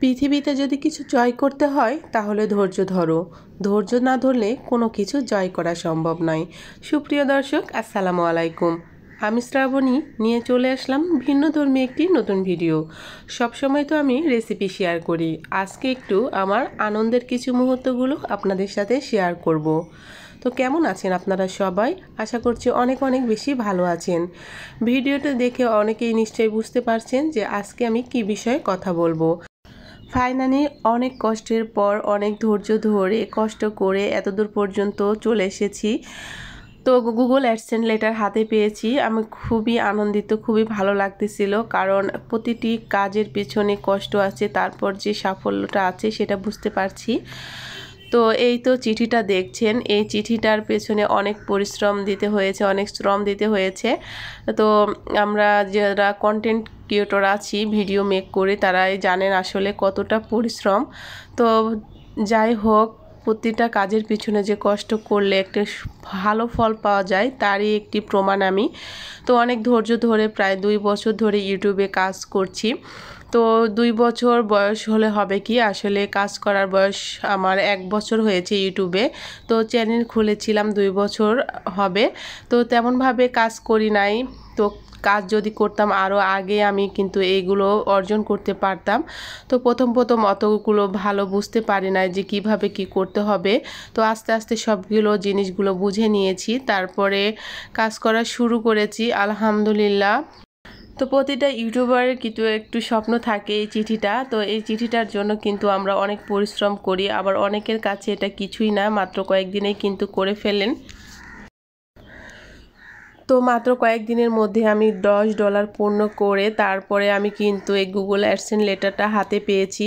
পৃথিবীতে যদি কিছু জয় করতে হয় তাহলে ধৈর্য ধরো। ধৈর্য না ধরলে কোনো কিছু জয় করা সম্ভব নয়। সুপ্রিয় দর্শক, আসসালামু আলাইকুম। আমি শ্রাবণী নিয়ে চলে আসলাম ভিন্নধর্মী একটি নতুন ভিডিও। সবসময় তো আমি রেসিপি শেয়ার করি, আজকে একটু আমার আনন্দের কিছু মুহূর্তগুলো আপনাদের সাথে শেয়ার করব। তো কেমন আছেন আপনারা সবাই? আশা করছি অনেক অনেক বেশি ভালো আছেন। ভিডিওটা দেখে অনেকেই নিশ্চয়ই বুঝতে পারছেন যে আজকে আমি কি বিষয়ে কথা বলবো। ফাইনালি অনেক কষ্টের পর, অনেক ধৈর্য ধরে কষ্ট করে এতদূর পর্যন্ত চলে এসেছি। তো গুগল অ্যাডসেন্স লেটার হাতে পেয়েছি। আমি খুবই আনন্দিত, খুবই ভালো লাগতেছিল, কারণ প্রতিটি কাজের পেছনে কষ্ট আছে, তারপর যে সাফল্যটা আছে সেটা বুঝতে পারছি। তো এই তো চিঠিটা দেখছেন, এই চিঠিটার পেছনে অনেক পরিশ্রম দিতে হয়েছে, অনেক শ্রম দিতে হয়েছে। তো আমরা যারা কন্টেন্ট ক্রিয়েটর আছি, ভিডিও মেক করে, তারাই জানেন আসলে কতটা পরিশ্রম। তো যাই হোক, প্রতিটা কাজের পিছনে যে কষ্ট করলে একটা ভালো ফল পাওয়া যায় তারই একটি প্রমাণ আমি। তো অনেক ধৈর্য ধরে প্রায় 2 বছর ধরে ইউটিউবে কাজ করছি। তো 2 বছর বয়স হলে হবে কি, আসলে কাজ করার বয়স আমার 1 বছর হয়েছে ইউটিউবে। তো চ্যানেল খুলেছিলাম 2 বছর হবে। তো তেমনভাবে কাজ করি নাই। তো কাজ যদি করতাম আরও আগে আমি কিন্তু এইগুলো অর্জন করতে পারতাম। তো প্রথম অতগুলো ভালো বুঝতে পারি না যে কিভাবে কি করতে হবে। তো আস্তে আস্তে সবগুলো জিনিসগুলো বুঝে নিয়েছি, তারপরে কাজ করা শুরু করেছি আলহামদুলিল্লাহ। তো প্রতিটা ইউটিউবারের কিন্তু একটু স্বপ্ন থাকে এই চিঠিটা। তো এই চিঠিটার জন্য কিন্তু আমরা অনেক পরিশ্রম করি, আবার অনেকের কাছে এটা কিছুই না, মাত্র কয়েকদিনেই কিন্তু করে ফেলেন। তো মাত্র কয়েকদিনের মধ্যে আমি $10 পূর্ণ করে তারপরে আমি কিন্তু এই গুগল অ্যাডসেন্স লেটারটা হাতে পেয়েছি।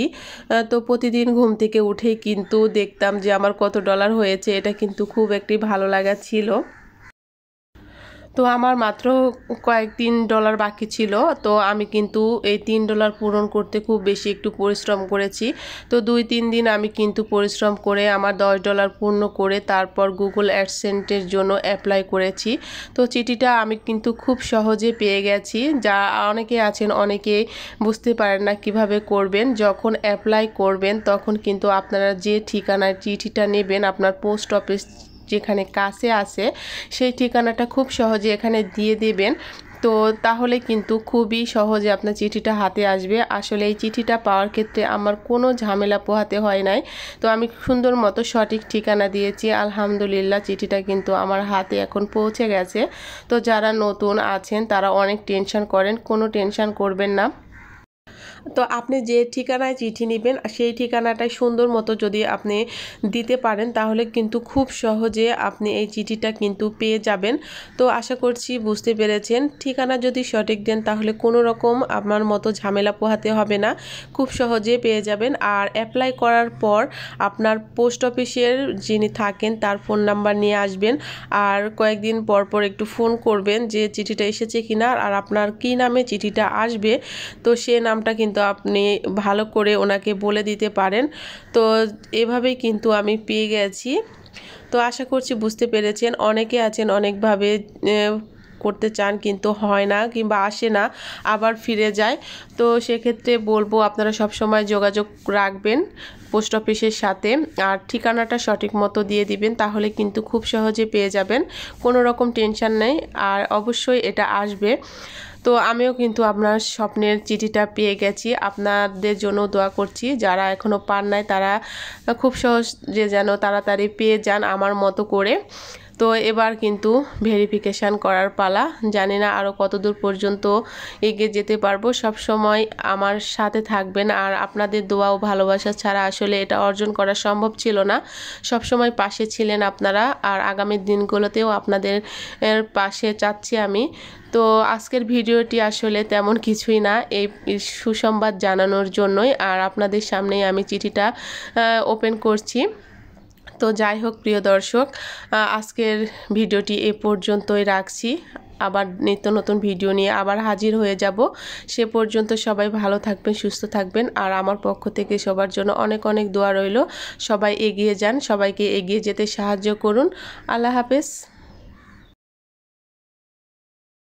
তো প্রতিদিন ঘুম থেকে উঠেই কিন্তু দেখতাম যে আমার কত ডলার হয়েছে, এটা কিন্তু খুব একটি ভালো লাগা ছিল। তো আমার মাত্র কয়েকদিন ডলার বাকি ছিল। তো আমি কিন্তু এই $3 পূরণ করতে খুব বেশি একটু পরিশ্রম করেছি। তো 2-3 দিন আমি কিন্তু পরিশ্রম করে আমার $10 পূর্ণ করে তারপর গুগল অ্যাডসেন্সের জন্য অ্যাপ্লাই করেছি। তো চিঠিটা আমি কিন্তু খুব সহজে পেয়ে গেছি। যা অনেকে আছেন, অনেকে বুঝতে পারেন না কিভাবে করবেন। যখন অ্যাপ্লাই করবেন তখন কিন্তু আপনারা যে ঠিকানায় চিঠিটা নেবেন, আপনার পোস্ট অফিস যেখানে কাছে আছে সেই ঠিকানাটা খুব সহজে এখানে দিয়ে দেবেন। তো তাহলে কিন্তু খুবই সহজে আপনার চিঠিটা হাতে আসবে। আসলে এই চিঠিটা পাওয়ার ক্ষেত্রে আমার কোনো ঝামেলা পোহাতে হয় নাই। তো আমি সুন্দর মতো সঠিক ঠিকানা দিয়েছি, আলহামদুলিল্লাহ চিঠিটা কিন্তু আমার হাতে এখন পৌঁছে গেছে। তো যারা নতুন আছেন তারা অনেক টেনশন করেন, কোনো টেনশন করবেন না। তো আপনি যে ঠিকানায় চিঠি নেবেন সেই ঠিকানাটাই সুন্দর মতো যদি আপনি দিতে পারেন তাহলে কিন্তু খুব সহজে আপনি এই চিঠিটা কিন্তু পেয়ে যাবেন। তো আশা করছি বুঝতে পেরেছেন। ঠিকানা যদি সঠিক দেন তাহলে কোনো রকম আমার মতো ঝামেলা পোহাতে হবে না, খুব সহজে পেয়ে যাবেন। আর অ্যাপ্লাই করার পর আপনার পোস্ট অফিসের যিনি থাকেন তার ফোন নাম্বার নিয়ে আসবেন, আর কয়েকদিন পর পর একটু ফোন করবেন যে চিঠিটা এসেছে কিনা আর আপনার কী নামে চিঠিটা আসবে। তো সে নামটা কিন্তু আপনি ভালো করে ওনাকে বলে দিতে পারেন। তো এভাবেই কিন্তু আমি পেয়ে গেছি। তো আশা করছি বুঝতে পেরেছেন। অনেকে আছেন অনেকভাবে করতে চান কিন্তু হয় না কিংবা আসে না, আবার ফিরে যায়। তো সেক্ষেত্রে বলবো আপনারা সব সময় যোগাযোগ রাখবেন পোস্ট অফিসের সাথে, আর ঠিকানাটা সঠিক মতো দিয়ে দিবেন, তাহলে কিন্তু খুব সহজে পেয়ে যাবেন, কোনো রকম টেনশন নেই। আর অবশ্যই এটা আসবে। তো আমিও কিন্তু আপনার স্বপ্নের চিঠিটা পেয়ে গেছি। আপনাদের জন্য দোয়া করছি, যারা এখনও পান নাই তারা খুব সহজে যেন তাড়াতাড়ি পেয়ে যান আমার মতো করে। তো এবার কিন্তু ভেরিফিকেশান করার পালা। জানি না আরও কত দূর পর্যন্ত এগিয়ে যেতে পারবো। সব সময় আমার সাথে থাকবেন, আর আপনাদের দোয়া ও ভালোবাসা ছাড়া আসলে এটা অর্জন করা সম্ভব ছিল না। সব সময় পাশে ছিলেন আপনারা, আর আগামী দিনগুলোতেও আপনাদের পাশে চাচ্ছি আমি। তো আজকের ভিডিওটি আসলে তেমন কিছুই না, এই সুসংবাদ জানানোর জন্যই, আর আপনাদের সামনেই আমি চিঠিটা ওপেন করছি। তো যাই হোক প্রিয় দর্শক, আজকের ভিডিওটি এ পর্যন্তই রাখছি। আবার নিত্য নতুন ভিডিও নিয়ে আবার হাজির হয়ে যাব। সে পর্যন্ত সবাই ভালো থাকবেন, সুস্থ থাকবেন, আর আমার পক্ষ থেকে সবার জন্য অনেক অনেক দোয়া রইল। সবাই এগিয়ে যান, সবাইকে এগিয়ে যেতে সাহায্য করুন। আল্লাহ হাফেজ।